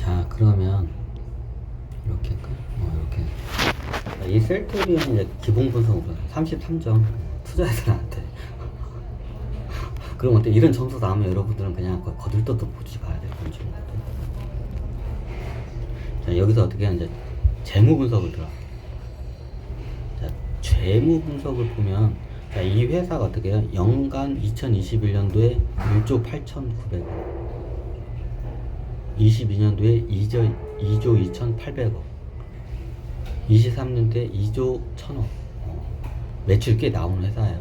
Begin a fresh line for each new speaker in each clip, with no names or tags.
자, 그러면 이렇게 할까? 이렇게. 자, 이 셀토리온 이제 기본 분석으로 33점 투자자들한테. 그럼 어때? 이런 점수 나오면 여러분들은 그냥 거들떠도 보지 봐야 될 건지. 자, 여기서 어떻게 이제 재무 분석을 들어. 자, 재무 분석을 보면, 자, 이 회사가 어떻게 해요? 연간 2021년도에 1조 8,900억. 22년도에 2조 2,800억, 23년도에 2조 1,000억, 매출 꽤 나오는 회사예요.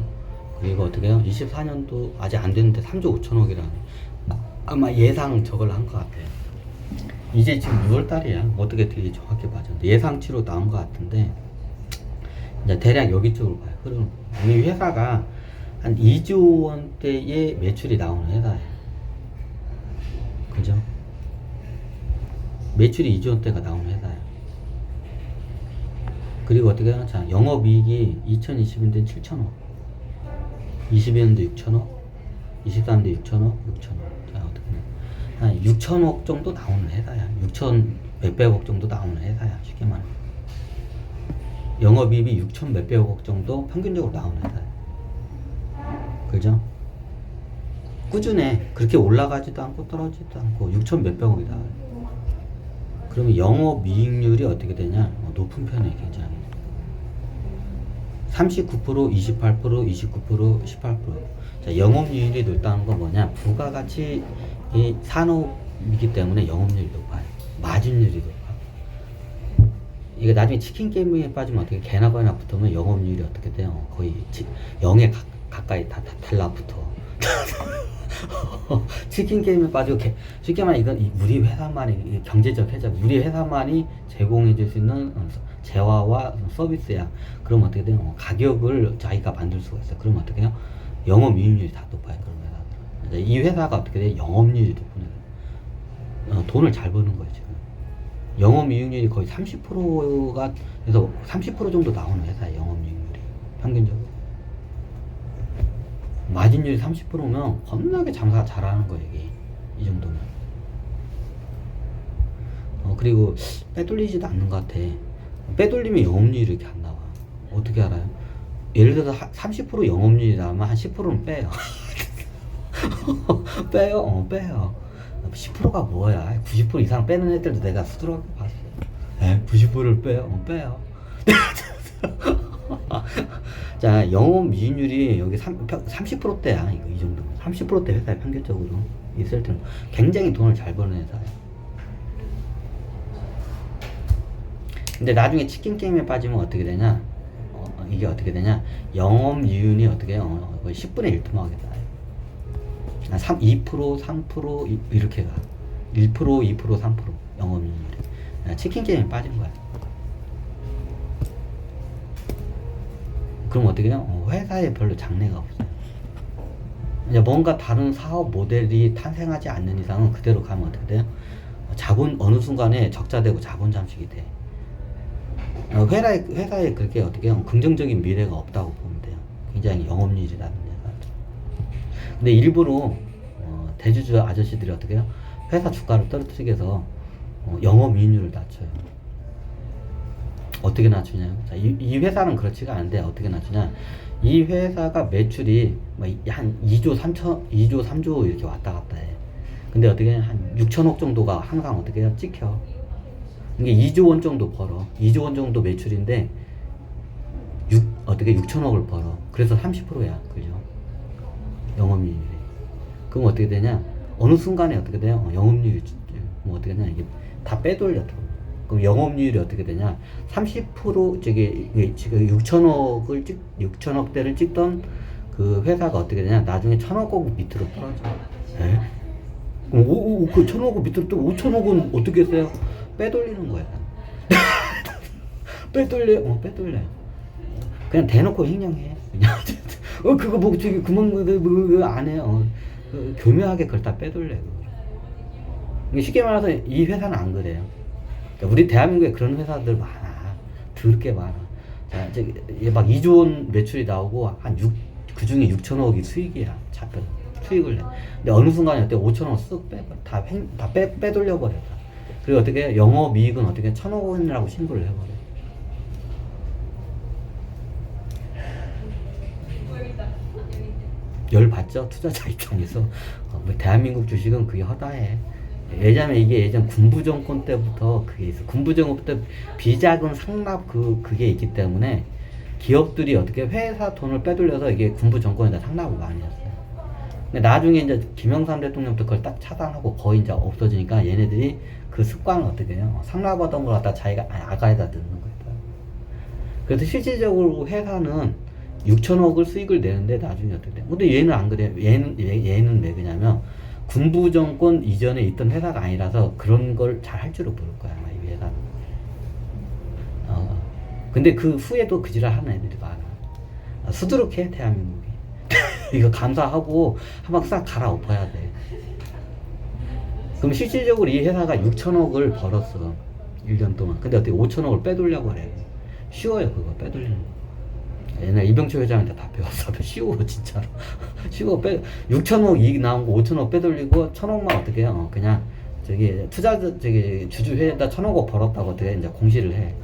그리고 어떻게 해요? 24년도 아직 안 됐는데 3조 5천억이라는, 아마 예상 저걸 한 것 같아요. 이제 지금 6월달이야. 어떻게 되게 정확히 봐줬는데 예상치로 나온 것 같은데, 이제 대략 여기 쪽으로 봐요. 흐름. 이 회사가 한 2조 원대의 매출이 나오는 회사예요. 그죠? 매출이 2조 원대가 나오는 회사예요. 그리고 어떻게 해요? 자, 영업이익이 2021년도에 7천억, 22년도 6천억, 23년도 6천억, 6천억. 자, 어떻게 해요? 한 6천억 정도 나오는 회사야. 6천 몇백억 정도 나오는 회사야. 쉽게 말하면. 영업이익이 6천 몇백억 정도 평균적으로 나오는 회사야. 그죠? 꾸준해. 그렇게 올라가지도 않고 떨어지지도 않고 6천 몇백억이 나와요. 그러면 영업이익률이 어떻게 되냐? 높은 편에 굉장히 39%, 28%, 29%, 18%. 자, 영업이익률이 높다는 건 뭐냐? 부가가치 이 산업이기 때문에 영업률이 높아요. 마진율이 높아. 이게 나중에 치킨 게임에 빠지면 어떻게 개나 거나 붙으면 영업률이 어떻게 돼요? 거의 0에 가까이 다 달라붙어. 치킨 게임에 빠지고 쉽게 말하면 이건 우리 회사만이 경제적 해적, 우리 회사만이 제공해 줄 수 있는 재화와 서비스야. 그럼 어떻게 돼요? 가격을 자기가 만들 수가 있어. 그럼 어떻게 해요? 영업이익률이 다 높아요. 그런 회사들. 이 회사가 어떻게 돼요? 영업률이 높은 회사. 돈을 잘 버는 거예요 지금. 영업이익률이 거의 30%가 그래서 30% 정도 나오는 회사예요. 영업이익률이 평균적으로. 마진율이 30%면 겁나게 장사 잘하는 거예요, 이게. 이 정도면. 그리고 빼돌리지도 않는 것 같아. 빼돌리면 영업률이 이렇게 안 나와. 어떻게 알아요? 예를 들어서 30% 영업률이 나오면 한 10%는 빼요. 빼요? 빼요. 10%가 뭐야? 90% 이상 빼는 애들도 내가 수두룩하게 봤어. 90%를 빼요? 빼요. 자, 영업이익률이 여기 30%대야. 이거 이 정도. 30%대 회사에 평균적으로 있을 때는 굉장히 돈을 잘 버는 회사예요. 근데 나중에 치킨 게임에 빠지면 어떻게 되냐? 이게 어떻게 되냐? 영업이익률이 어떻게 해요? 거의 10분의 1 토막하게 나요. 2%, 3% 이렇게 가. 1%, 2%, 3% 영업이익률이. 치킨 게임에 빠진 거야. 그럼 어떻게 해요? 회사에 별로 장래가 없어요. 이제 뭔가 다른 사업 모델이 탄생하지 않는 이상은 그대로 가면 어떻게 돼요? 자본 어느 순간에 적자되고 자본 잠식이 돼. 회사에 그렇게 어떻게 해요? 긍정적인 미래가 없다고 보면 돼요. 굉장히 영업률이라는 데가. 근데 일부러 대주주 아저씨들이 어떻게 해요? 회사 주가를 떨어뜨리기 위해서 영업이익률을 낮춰요. 어떻게 낮추냐? 자, 이 회사는 그렇지가 않은데 어떻게 낮추냐? 이 회사가 매출이 한 2조 3조 이렇게 왔다 갔다 해. 근데 어떻게 한 6천억 정도가 항상 어떻게 해요? 찍혀. 이게 2조 원 정도 벌어. 2조 원 정도 매출인데 어떻게 6천억을 벌어. 그래서 30%야. 그죠? 영업이익률이. 그럼 어떻게 되냐? 어느 순간에 어떻게 돼요? 영업이익률이 뭐 어떻게 되냐? 이게 다 빼돌려. 그럼 영업이익률이 어떻게 되냐? 30% 지금 6천억대를 찍던 그 회사가 어떻게 되냐? 나중에 1,000억 밑으로 떨어져. 에? 그 1,000억 밑으로 또 5천억은 어떻게 했어요? 빼돌리는 거야. 빼돌려. 그냥 대놓고 횡령해. 그거 뭐 저기 그거 안 해요. 교묘하게 그걸 다 빼돌려. 쉽게 말해서 이 회사는 안 그래요. 우리 대한민국에 그런 회사들 많아. 더럽게 많아. 자, 막 2조 원 매출이 나오고 그 중에 6천억이 수익이야. 잡혀 수익을 내. 근데 어느 순간에 5천억 쓱 빼돌려버려. 그리고 어떻게 영업이익은 어떻게 1,000억 원이라고 신고를 해버려요. 열 받죠? 투자자 입장에서. 뭐 대한민국 주식은 그게 허다해. 왜냐면 이게 예전 군부 정권 때부터 그게 있어. 군부 정권 때 비자금 상납 그게 있기 때문에 기업들이 어떻게 회사 돈을 빼돌려서 이게 군부 정권에다 상납을 많이 했어요. 근데 나중에 이제 김영삼 대통령부터 그걸 딱 차단하고 거의 이제 없어지니까 얘네들이 그 습관을 어떻게 해요? 상납하던 걸 갖다 자기가 아가에다 넣는 거예요. 그래서 실질적으로 회사는 6천억을 수익을 내는데 나중에 어떻게 돼? 근데 얘는 안 그래요. 얘는 왜 그러냐면 군부 정권 이전에 있던 회사가 아니라서 그런 걸 잘 할 줄을 모를 거야, 아마 이 회사는. 근데 그 후에도 그 지랄 하는 애들이 많아. 수두룩해, 대한민국이. 이거 감사하고 한방 싹 갈아엎어야 돼. 그럼 실질적으로 이 회사가 6천억을 벌었어. 1년 동안. 근데 어떻게 5천억을 빼돌려고 그래. 쉬워요, 그거 빼돌리는 거. 옛날 이병철 회장한테 다 배웠어. 쉬워, 진짜로. 쉬워. 6천억 이익 나온 거 5천억 빼돌리고 1,000억만 어떻게 해요? 그냥 저기 저기 주주회에다 1,000억 벌었다고 어떻게 이제 공시를 해.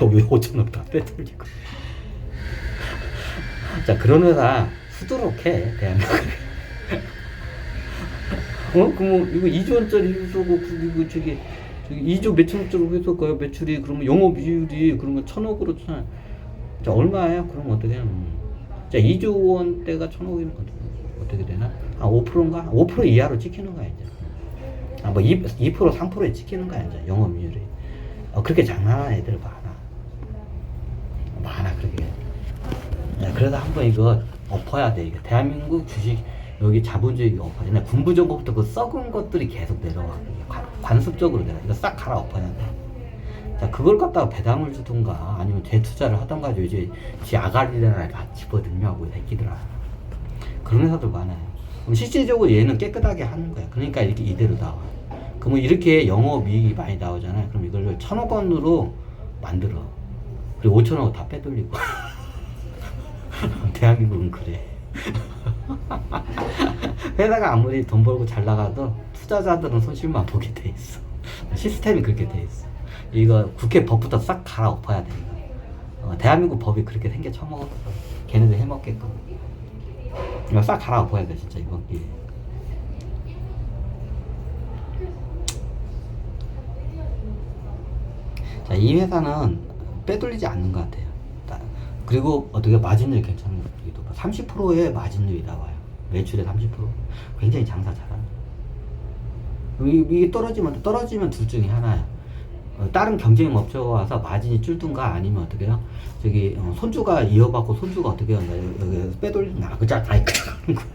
왜 5천억 다 빼돌리고. 자, 그런 회사 수두룩해, 대한민국에. 그럼 이거 2조 원짜리 회사고, 이거 저기 2조 몇천억짜리 회사가요, 매출이. 그러면 영업이율이 그러면 1,000억으로 자, 얼마예요? 그럼 어떻게 해요? 자, 2조 원대가 1,000억이면 어떻게 되나? 한 5%인가? 5% 이하로 찍히는 거야, 이제. 뭐 2%, 3%에 찍히는 거야, 이제, 영업이율이. 그렇게 장난하는 애들 많아, 그렇게. 야, 그래서 한번 이거 엎어야 돼. 이거 대한민국 주식, 여기 자본주의 엎어야 돼. 군부 정부부터 그 썩은 것들이 계속 내려와. 관습적으로 내려와. 이거 싹 갈아 엎어야 돼. 자, 그걸 갖다가 배당을 주든가 아니면 재투자를 하던가 이제 지 아가리를 다 집어들냐고, 새끼들아. 그런 회사들 많아요. 그럼 실질적으로 얘는 깨끗하게 하는 거야. 그러니까 이렇게 이대로 나와. 그러면 이렇게 영업이익이 많이 나오잖아요. 그럼 이걸 1,000억 원으로 만들어. 그리고 5천억 다 빼돌리고. 대한민국은 그래. 회사가 아무리 돈 벌고 잘 나가도 투자자들은 손실만 보게 돼 있어. 시스템이 그렇게 돼 있어. 이거 국회 법부터 싹 갈아엎어야 돼. 이거. 대한민국 법이 그렇게 생겨 처먹었어. 걔네들 해먹게끔. 이거 싹 갈아엎어야 돼, 진짜, 이번 기회에. 자, 이 회사는 빼돌리지 않는 것 같아요. 그리고 어떻게 마진율이 괜찮은 것도 30%의 마진율이 나와요. 매출의 30%. 굉장히 장사 잘하는. 이게 떨어지면 둘 중에 하나야. 다른 경쟁 업체가 와서 마진이 줄든가 아니면 어떻게 해요? 저기 손주가 이어받고 손주가 어떻게 한다, 여기 빼돌리나 그자 아이 그러는 거야.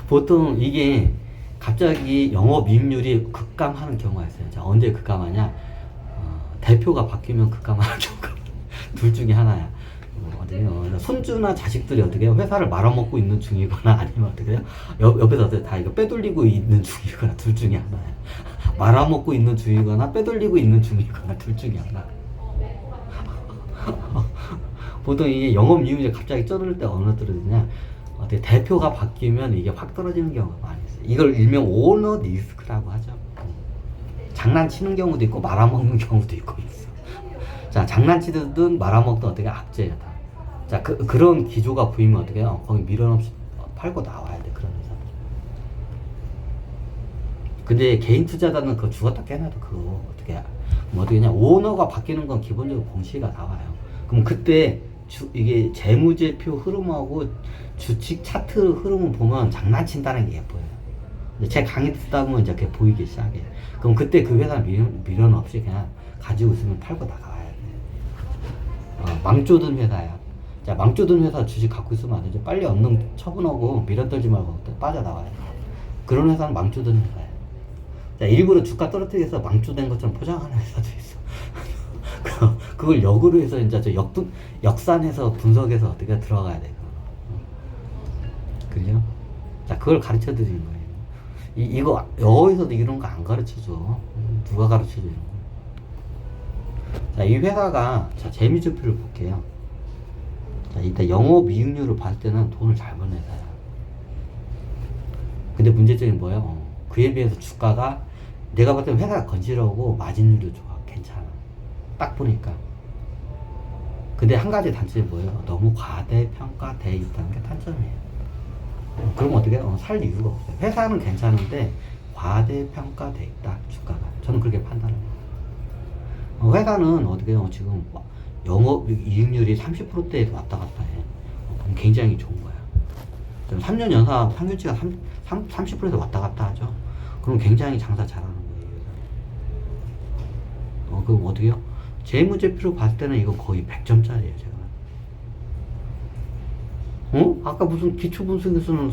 보통 이게 갑자기 영업이익률이 급감하는 경우가 있어요. 자, 언제 급감하냐? 대표가 바뀌면 급감하는 경우가 둘 중에 하나야. 손주나 자식들이 어떻게 해요? 회사를 말아먹고 있는 중이거나 아니면 어떻게 해요? 옆에서 다 이거 빼돌리고 있는 중이거나 둘 중에 하나야. 말아먹고 있는 중이거나 빼돌리고 있는 중이거나 둘 중에 하나. 보통 이게 영업이익률이 갑자기 쩔을 때 어느 떨어지냐? 어떻게 대표가 바뀌면 이게 확 떨어지는 경우가 많이 있어요. 이걸 일명 오너 리스크라고 하죠. 장난치는 경우도 있고 말아먹는 경우도 있고 있어. 자, 장난치든 말아먹든 어떻게 악재야 다. 자, 그런 기조가 보이면 어떻게 해요? 거기 미련 없이 팔고 나와야 돼, 그런 회사들. 근데 개인 투자자는 그거 죽었다 깨나도 그거 어떻게 해? 뭐 어떻게 냐 오너가 바뀌는 건 기본적으로 공시가 나와요. 그럼 그때 이게 재무제표 흐름하고 주식 차트 흐름을 보면 장난친다는 게 예뻐요. 근데 제 강의 듣다 보면 이제 그게 보이기 시작해. 그럼 그때 그 회사 미련 없이 그냥 가지고 있으면 팔고 나가야 돼. 망조든 회사야. 자, 망조든 회사 주식 갖고 있으면 안 되죠. 빨리 얼른 처분하고 미련 떨지 말고 빠져나와야 돼. 그런 회사는 망조든 회사야. 자, 일부러 주가 떨어뜨리기 위해서 망조된 것처럼 포장하는 회사도 있어. 그걸 역으로 해서 이제 저 역산해서 분석해서 어떻게 들어가야 돼. 그죠? 자, 그걸 가르쳐 드리는 거예요. 이거 여기서도 이런 거 안 가르쳐 줘. 누가 가르쳐 줘, 이런 거. 자, 이 회사가 자, 재미지표를 볼게요. 자, 일단 영업이익률을 봤을 때는 돈을 잘 버는 회사야. 근데 문제점이 뭐예요? 그에 비해서 주가가 내가 봤을 때 회사가 건실하고 마진율도 좋아. 괜찮아. 딱 보니까. 근데 한 가지 단점이 뭐예요? 너무 과대평가돼 있다는 게 단점이에요. 그럼 어떻게 해요? 살 이유가 없어요. 회사는 괜찮은데 과대평가돼 있다, 주가가. 저는 그렇게 판단을 해요. 회사는 어떻게 해요? 지금 영업 이익률이 30%대에서 왔다 갔다 해. 그럼 굉장히 좋은 거야. 3년 연사 평균치가 30%에서 왔다 갔다 하죠. 그럼 굉장히 장사 잘하는 거예요. 그럼 어떻게 해요? 재무제표로 봤을 때는 이거 거의 100점짜리예요, 제가. 아까 무슨 기초분석에서는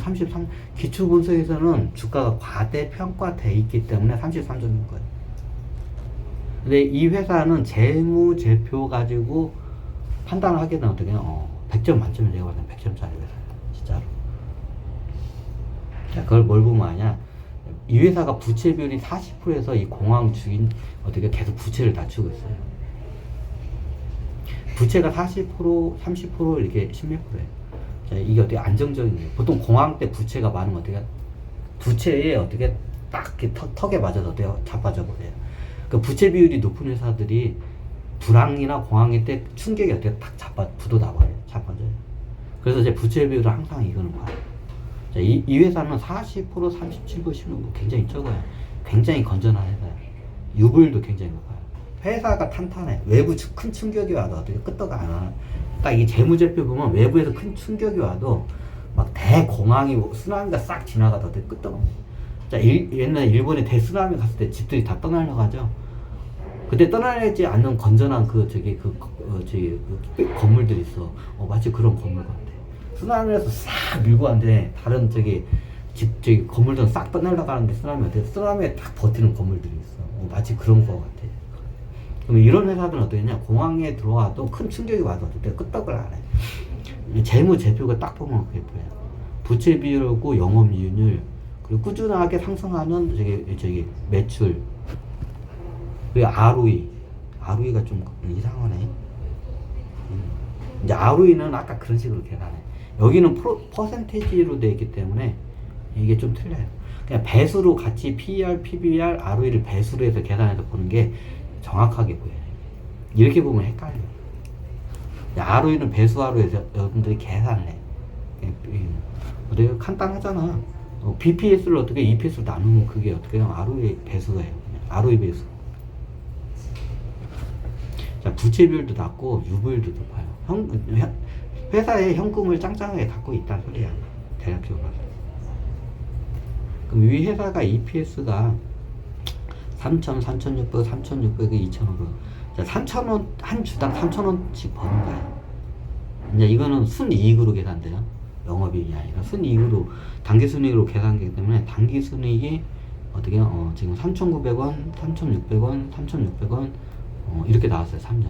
기초분석에서는 주가가 과대평가돼 있기 때문에 33점인 거예요. 근데 이 회사는 재무제표 가지고 판단을 하게 되면 어떻게 해요? 100점 만점에 내가 봤을 때 100점짜리 회사예요, 진짜로. 자, 그걸 뭘 보면 아냐? 이 회사가 부채 비율이 40%에서 이 공황 주인 어떻게 계속 부채를 낮추고 있어요. 부채가 40%, 30% 이렇게 10몇 프로예요. 자, 이게 어떻게 안정적인 거예요. 보통 공황 때 부채가 많으면 어떻게 부채에 어떻게 딱 이렇게 턱에 맞아서 어떻게 자빠져 버려요. 그 부채 비율이 높은 회사들이 불황이나 공황일 때 충격이 어떻게 딱 부도 나버려요. 자빠져요. 그래서 제 부채 비율을 항상 이거는 봐요. 자, 이 회사는 40%, 37% 쉬는 거 굉장히 적어요. 굉장히 건전한 회사예요. 유불도 굉장히 높아요. 회사가 탄탄해. 외부 큰 충격이 와도 어떻게 끄떡 안 와. 딱 이 재무제표 보면 외부에서 큰 충격이 와도 막 대공황이 쓰나미가 싹 지나가다 어떻게 끄떡 없네. 자, 옛날에 일본에 대쓰나미 갔을 때 집들이 다 떠날려가죠. 그때 떠나지 않는 건전한 그 건물들이 있어. 마치 그런 건물 같아. 쓰나미에서 싹 밀고 왔는데 다른 건물들은 싹 떠날려가는데 쓰나미에 딱 버티는 건물들이 있어. 마치 그런 거 같아. 그럼 이런 회사들은 어떻게 했냐? 공항에 들어와도 큰 충격이 와도 어떻게 끄떡을 안 해. 재무제표가 딱 보면 그게 보여요. 부채 비율하고 영업이익률, 그리고 꾸준하게 상승하는 매출, 그리고 ROE가 좀 이상하네. 이제 ROE는 아까 그런 식으로 계산해. 여기는 퍼센테이지로 되어 있기 때문에 이게 좀 틀려요. 그냥 배수로 같이 PER, PBR, ROE를 배수로 해서 계산해서 보는 게 정확하게 보여요. 이렇게 보면 헷갈려요. ROE는 배수하로 해서 여러분들이 계산을 해. 되게 간단하잖아. BPS를 어떻게 EPS로 나누면 그게 어떻게 해요? ROE 배수예요. ROE 배수. 자, 부채 비율도 낮고 유보율도 높아요. 회사에 현금을 짱짱하게 갖고 있다는 소리야. 대략적으로. 그럼 이 회사가 EPS가 3,000, 3,600, 3,600, 2,500. 자, 3,000원, 한 주당 3,000원씩 버는 거야. 이제 이거는 순이익으로 계산돼요. 영업이익이 아니라 순이익으로, 당기순이익으로 계산되기 때문에 당기순이익이 어떻게 해요? 지금 3,900원, 3,600원, 3,600원, 이렇게 나왔어요. 3년.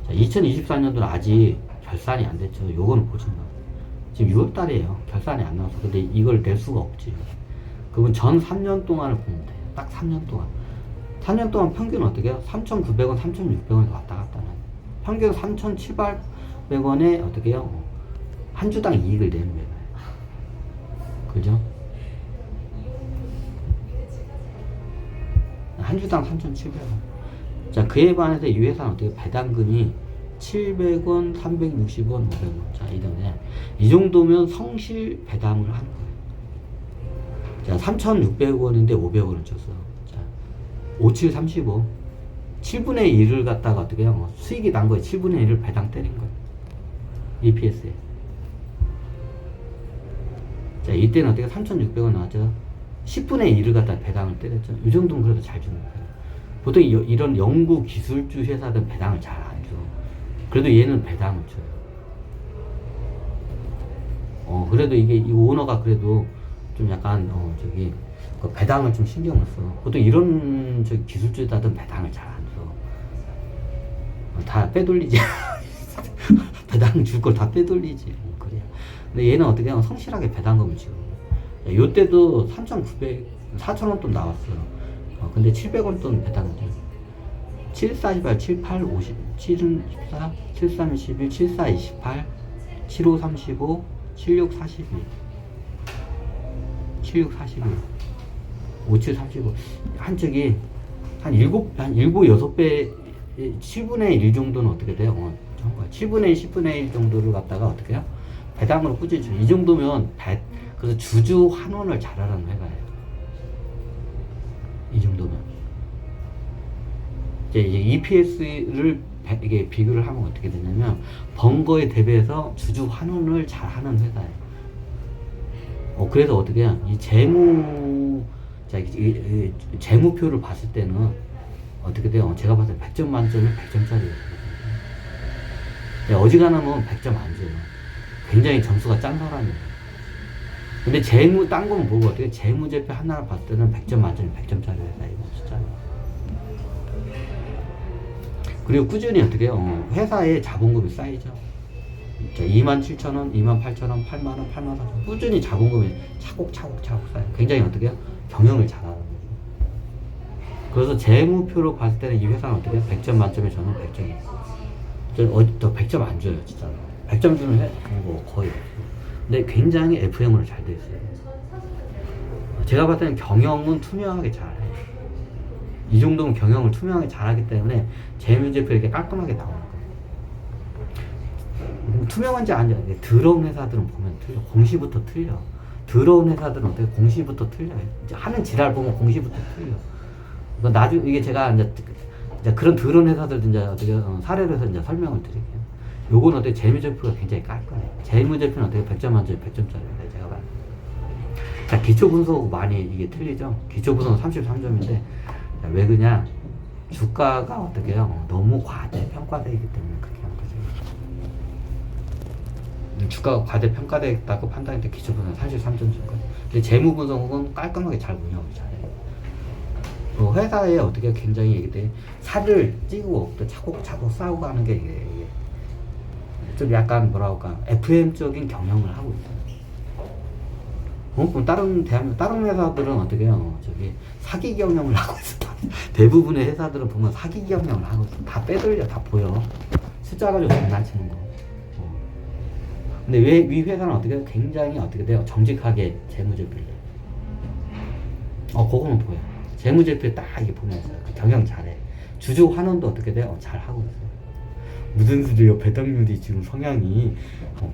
자, 2024년도는 아직 결산이 안 됐죠. 요거는 보시면. 지금 6월 달이에요. 결산이 안 나와서. 근데 이걸 낼 수가 없지. 그러면 전 3년 동안을 보면 돼요. 딱 3년 동안. 4년 동안 평균 어떻게 해요? 3,900원, 3,600원에서 왔다 갔다 하는. 평균 3,700원에 어떻게 해요? 한 주당 이익을 내는 거예요. 그죠? 한 주당 3,700원. 자, 그에 반해서 이 회사는 어떻게 배당금이 700원, 360원, 500원. 자, 이 정도면 성실 배당을 하는 거예요. 자, 3,600원인데 500원을 줬어. 자, 57, 35. 7분의 1을 갖다가 어떻게 해요? 수익이 난 거예요. 7분의 1을 배당 때린 거예요. EPS에. 자, 이때는 어떻게 3,600원 나왔죠? 10분의 1을 갖다 배당을 때렸죠. 이 정도는 그래도 잘 주는 거예요. 보통 이런 연구 기술주 회사들은 배당을 잘 안 줘. 그래도 얘는 배당을 줘요. 그래도 이 오너가 그래도 좀 약간, 그 배당을 좀 신경을 써. 보통 이런 기술주들은 배당을 잘 안 줘. 다 빼돌리지. 배당 줄 걸 다 빼돌리지. 그래요. 근데 얘는 어떻게 하면 성실하게 배당금을 지금. 요때도 3,900, 4,000원 돈 나왔어요. 근데 700원 돈 배당을 줘. 74, 28, 78, 50, 7, 14, 73, 21, 74, 28, 75, 35, 76, 42. 76, 42. 57, 35. 한쪽이 한 6배, 7분의 1 정도는 어떻게 돼요? 7분의 1, 10분의 1 정도를 갖다가 어떻게 해요? 배당으로 꾸준히 이 정도면 그래서 주주 환원을 잘하는 회사예요. 이 정도면. 이제 EPS를 이게 비교를 하면 어떻게 되냐면, 번 거에 대비해서 주주 환원을 잘하는 회사예요. 그래서 어떻게 해요? 이 재무표를 봤을 때는 어떻게 돼요? 제가 봤을 때 100점 만점에 100점짜리예요. 어지간하면 100점 안 줘요. 굉장히 점수가 짠 사람이에요. 근데 딴 거는 보고 어떻게 재무제표 하나를 봤을 때는 100점 만점에 100점짜리 회사, 이거 진짜. 그리고 꾸준히 어떻게 해요? 회사에 자본금이 쌓이죠. 27,000원, 28,000원, 8만원, 84,000원. 꾸준히 자본금이 차곡차곡 쌓여요. 굉장히 어떻게 해요? 경영을 잘하는 거예요. 그래서 재무표로 봤을 때는 이 회사는 어떻게 해요? 100점 만점에 저는 100점이에요. 저 100점 안 줘요, 진짜. 100점 주는 뭐 거의 없어요. 근데 굉장히 FM으로 잘 돼 있어요. 제가 봤을 때는 경영은 투명하게 잘해요. 이 정도면 경영을 투명하게 잘하기 때문에 재무제표 이렇게 깔끔하게 나오는 거예요. 투명한지 아닌지, 더러운 회사들은 보면 틀려. 공시부터 틀려. 더러운 회사들은 어떻게 공시부터 틀려요. 이제 하는 지랄 보면 공시부터 틀려. 나중에 이게 제가 이제 그런 더러운 회사들 이제 어떻게 사례를 해서 이제 설명을 드릴게요. 요건 어떻게 재무제표가 굉장히 깔끔해요. 재무제표는 어떻게 100점 만점에 100점짜리인데 제가 봐요. 자, 기초분석 많이 이게 틀리죠. 기초분석은 33점인데 왜 그냥 주가가 어떻게 해요? 너무 과대평가되기 때문에 그렇게 하는 거죠. 주가가 과대평가되었다고 판단할 때 기초분석은 33점 준 거예요. 근데 재무분석은 깔끔하게 잘 운영을 잘해요. 회사에 어떻게 굉장히 이게 살을 찌고 또 차곡차곡 쌓고 하는 게 이게 좀 약간 뭐라 할까 FM적인 경영을 하고 있어요. 그럼 다른 회사들은 어떻게 해요? 사기 경영을 하고 있어. 대부분의 회사들은 보면 사기 경영을 하고 있어. 다 빼돌려, 다 보여. 숫자 가지고 장난치는 거. 근데 위 회사는 어떻게 해요? 굉장히 어떻게 돼요? 정직하게 재무제표를. 그거는 보여. 재무제표에 딱 이게 보면서 경영 잘해. 주주 환원도 어떻게 돼요? 잘 하고 있어요. 무슨 소리요? 배당률이 지금 성향이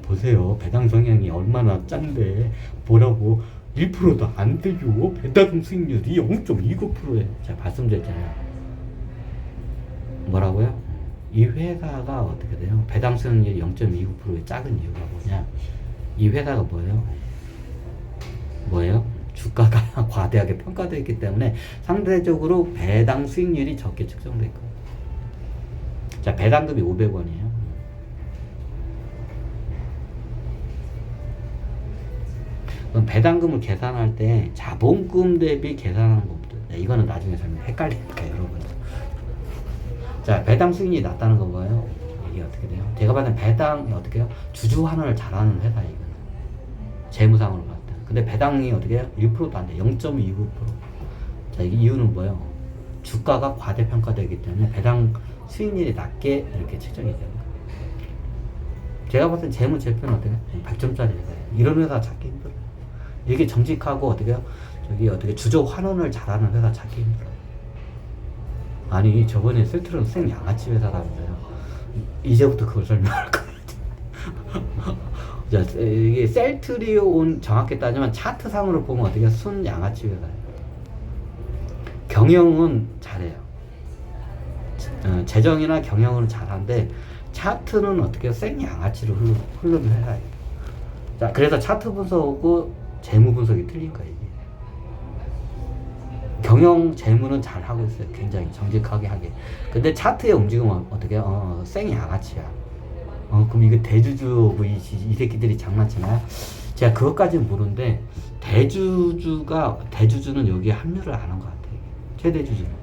보세요. 배당 성향이 얼마나 짠데 뭐라고 1%도 안 되죠. 배당 수익률이 0.29%에 제가 말씀드렸잖아요. 뭐라고요? 이 회사가 어떻게 돼요? 배당 수익률이 0.29%의 작은 이유가 뭐냐? 이 회사가 뭐예요? 주가가 과대하게 평가되어 있기 때문에 상대적으로 배당 수익률이 적게 측정되어 있거든요. 자, 배당금이 500원이에요. 그럼 배당금을 계산할 때 자본금 대비 계산하는 것부터, 이거는 나중에 설명 헷갈리니까 여러분. 자, 배당 수익률이 낮다는 건 뭐예요? 이게 어떻게 돼요? 제가 봤을 때 배당이 어떻게 해요? 주주 환원을 잘하는 회사예요, 이거는. 재무상으로 봤을 때. 근데 배당이 어떻게 해요? 1%도 안 돼. 0.29%. 자, 이 이유는 뭐예요? 주가가 과대평가되기 때문에 배당 수익률이 낮게 이렇게 측정이 되는 거예요. 제가 봤을 때 재무제표는 어떻게 100점짜리 회사예요. 이런 회사 찾기 힘들어요. 이게 정직하고 어떻게 주주 환원을 잘하는 회사 찾기 힘들어요. 아니, 저번에 셀트론 생 양아치 회사라면서요. 이제부터 그걸 설명할 거예요. 자, 이게 셀트리온 정확히 따지면 차트상으로 보면 어떻게 순 양아치 회사예요. 경영은 잘해요. 재정이나 경영은 잘하는데 차트는 어떻게 생 양아치로 흐르는 회사예요. 자, 그래서 차트 분석하고 재무 분석이 틀린 거예요. 이게. 경영 재무는 잘 하고 있어요. 굉장히 정직하게 하게. 근데 차트의 움직임은 어떻게 생 양아치야. 그럼 이거 대주주 이 새끼들이 장난치나요? 제가 그것까지는 모르는데 대주주는 여기에 합류를 안 한 것 같아요. 최대주주는.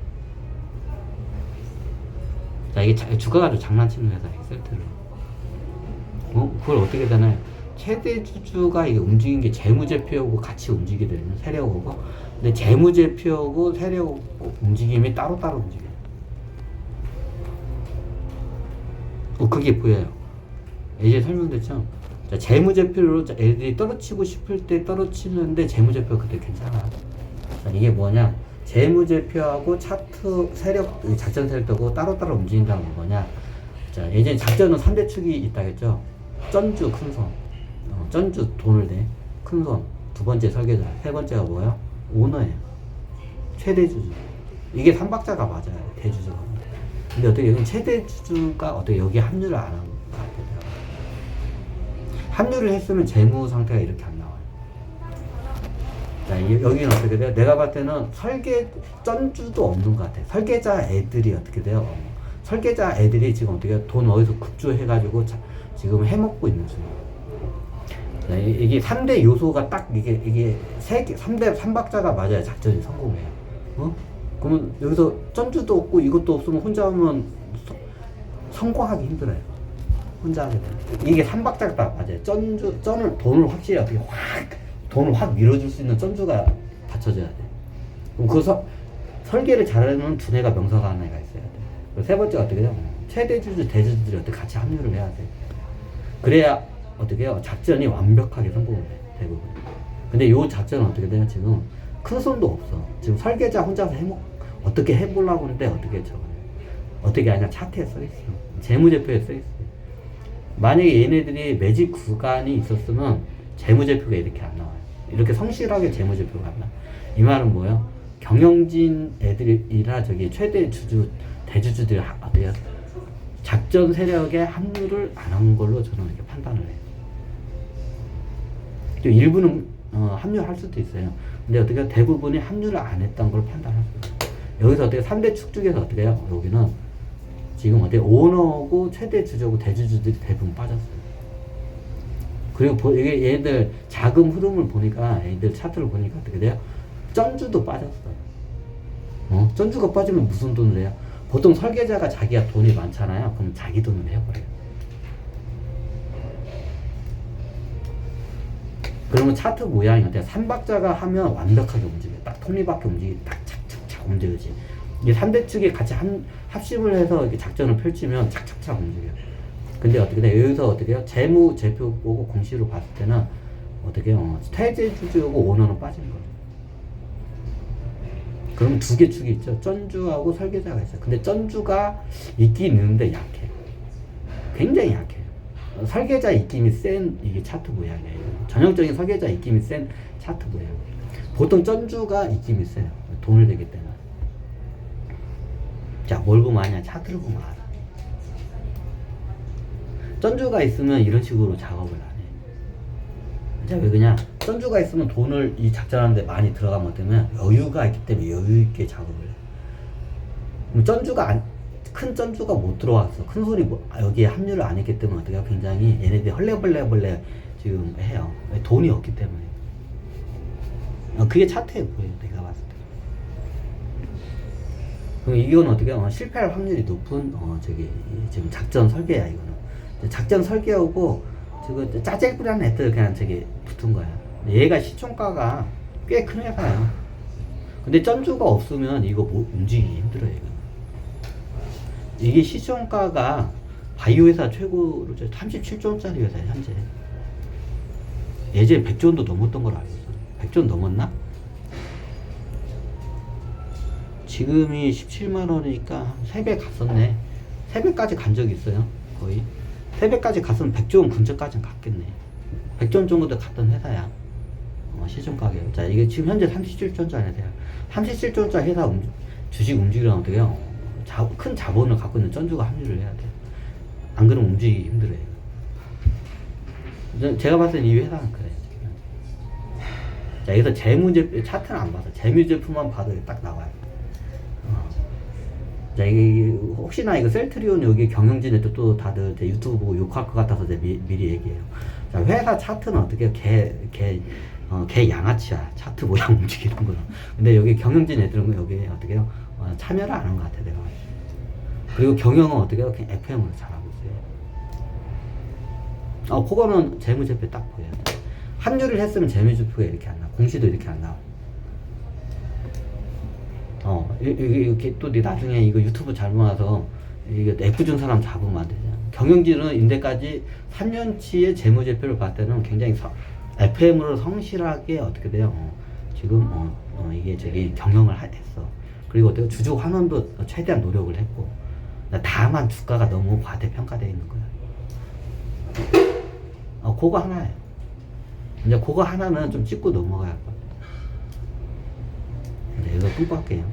자, 이게 주가 가지고 장난치는 회사예요. 셀트를. 그걸 어떻게 되나요? 최대주주가 이게 움직인 게 재무제표하고 같이 움직이게 되면 세력하고, 근데 재무제표하고 세력 움직임이 따로따로 움직여요. 그게 보여요. 이제 설명됐죠? 자, 재무제표로 애들이 떨어치고 싶을 때 떨어치는데 재무제표가 그때 괜찮아. 자, 이게 뭐냐? 재무제표하고 차트 세력, 작전 세력하고 따로따로 움직인다는 건 뭐냐? 자, 예전에 작전은 3대 축이 있다겠죠? 전주, 큰손. 전주 돈을 내. 큰손. 두 번째 설계자. 세 번째가 뭐야? 오너예요. 최대 주주. 이게 3박자가 맞아요. 대주주가. 근데 어떻게 여기 최대 주주가 어떻게 여기 합류를 안 하는 것 같아요. 합류를 했으면 재무 상태가 이렇게 안 나와요. 자, 여기는 어떻게 돼요? 내가 봤을 때는 전주도 없는 것 같아. 설계자 애들이 어떻게 돼요? 설계자 애들이 지금 어떻게 돈 어디서 급조해가지고 지금 해먹고 있는 중이에요. 자, 이게 3대 요소가 딱 이게 3박자가 맞아야 작전이 성공해요. 그러면 여기서 전주도 없고 이것도 없으면 혼자 하면 성공하기 힘들어요. 혼자 하게 돼요. 이게 3박자가 딱 맞아요. 돈을 확실히 어떻게 돈을 확 밀어줄 수 있는 전주가 받쳐줘야 돼. 그럼 그 설계를 잘하는 두뇌가 명서가 하나가 있어야 돼. 세 번째가 어떻게 해요? 최대 주주, 대주주들이 어떻게 같이 합류를 해야 돼. 그래야 어떻게 해요? 작전이 완벽하게 성공을 해, 대부분. 근데 요 작전은 어떻게 돼요? 지금 큰 손도 없어. 지금 설계자 혼자서 어떻게 해보려고 하는데 어떻게 어떻게 하냐? 차트에 써있어. 재무제표에 써있어. 만약에 얘네들이 매집 구간이 있었으면 재무제표가 이렇게 안 나와요. 이렇게 성실하게 재무제표가 안 나와. 이 말은 뭐예요? 경영진 애들이라 저기 최대 주주, 대주주들이 어때요? 작전 세력에 합류를 안 한 걸로 저는 이렇게 판단을 해요. 또 일부는 합류할 수도 있어요. 근데 어떻게 대부분이 합류를 안 했던 걸 판단할 수 있어요. 여기서 어떻게 3대 축 중에서 어떻게 해요? 여기는 지금 어떻게 오너고 최대 주주고 대주주들이 대부분 빠졌어요. 그리고 이게 얘들 자금 흐름을 보니까 얘들 차트를 보니까 어떻게 돼요? 전주도 빠졌어요. 전주가 빠지면 무슨 돈을 해요? 보통 설계자가 자기가 돈이 많잖아요. 그럼 자기 돈을 해버려요. 그러면 차트 모양이 어때요? 3박자가 하면 완벽하게 움직여요. 딱 톱니바퀴 움직이고 딱 착착착 움직이지. 이게 3대 축이 같이 합심을 해서 이렇게 작전을 펼치면 착착착 움직여요. 근데 어떻게 돼? 여기서 어떻게 해요? 재무제표 보고 공시로 봤을 때는 어떻게 해요? 태제주주하고 오너는 빠진 거예요. 그럼 두 개 축이 있죠. 전주하고 설계자가 있어요. 근데 전주가 있긴 있는데 약해. 굉장히 약해요. 설계자 입김이 센 이게 차트 모양이에요. 전형적인 설계자 입김이 센 차트 모양. 보통 전주가 입김이 세요. 돈을 내기 때문에. 자, 뭘 보면 아냐? 차트를 보면 알아. 전주가 있으면 이런 식으로 작업을 안 해. 자, 왜 그냥 전주가 있으면 돈을 이 작전하는데 많이 들어가면 되면 여유가 있기 때문에 여유 있게 작업을 해. 그럼 큰 전주가 못 들어왔어. 큰 소리 여기에 합류를 안 했기 때문에 어떻게 굉장히 얘네들이 헐레벌레 지금 해요. 돈이 없기 때문에. 그게 차트에 보여요. 내가 봤을 때. 그럼 이건 어떻게 실패할 확률이 높은 지금 작전 설계야. 이거는 작전 설계하고 지금 짜잘부리한 애들 그냥 붙은 거야. 얘가 시총가가 꽤 큰 회사야. 근데 전주가 없으면 이거 움직이기 힘들어요. 이거. 이게 시총가가 바이오 회사 최고로 37조 원짜리 회사예요. 현재. 예전에 100조 원도 넘었던 걸 알고 있어. 100조 원 넘었나? 지금이 17만 원이니까 3배 갔었네. 3배까지 간 적이 있어요. 거의. 3배까지 갔으면 100조 원 근처까지는 갔겠네. 100조 원 정도 갔던 회사야. 시중 가격. 자, 이게 지금 현재 37조 원짜리 회사야. 37조 원짜리 회사 주식 움직이려면 어떻게 해요? 큰 자본을 갖고 있는 전주가 합류를 해야 돼. 안 그러면 움직이기 힘들어요. 제가 봤을 때 이 회사는 그래요. 자, 여기서 재무제표, 차트는 안 봐서 재무제표만 봐도 딱 나와요. 자, 이게 혹시나 이거 셀트리온 여기 경영진에도 또 다들 제 유튜브 보고 욕할 것 같아서 미리 얘기해요. 자, 회사 차트는 어떻게 개 양아치야. 차트 모양 움직이는 거는. 근데 여기 경영진 애들은 여기 어떻게 해요? 참여를 안 한 것 같아, 내가. 그리고 경영은 어떻게 해요? 그냥 FM으로 잘하고 있어요. 그거는 재무제표 딱 보여야 돼. 합류를 했으면 재무제표가 이렇게 안 나와. 공시도 이렇게 안 나와. 이렇게 또 나중에 이거 유튜브 잘못 와서 이거 F 준 사람 잡으면 안 되잖아. 경영진은 인대까지 3년치의 재무제표를 봤을 때는 굉장히 FM으로 성실하게 어떻게 돼요? 지금 이게 저기 경영을 했어. 그리고 또 주주 환원도 최대한 노력을 했고. 다만 주가가 너무 과대평가되어 있는 거야. 그거 하나예요. 이제 그거 하나는 좀 짚고 넘어가야 할 것 같아요. 이제 이거 끊고 할게요.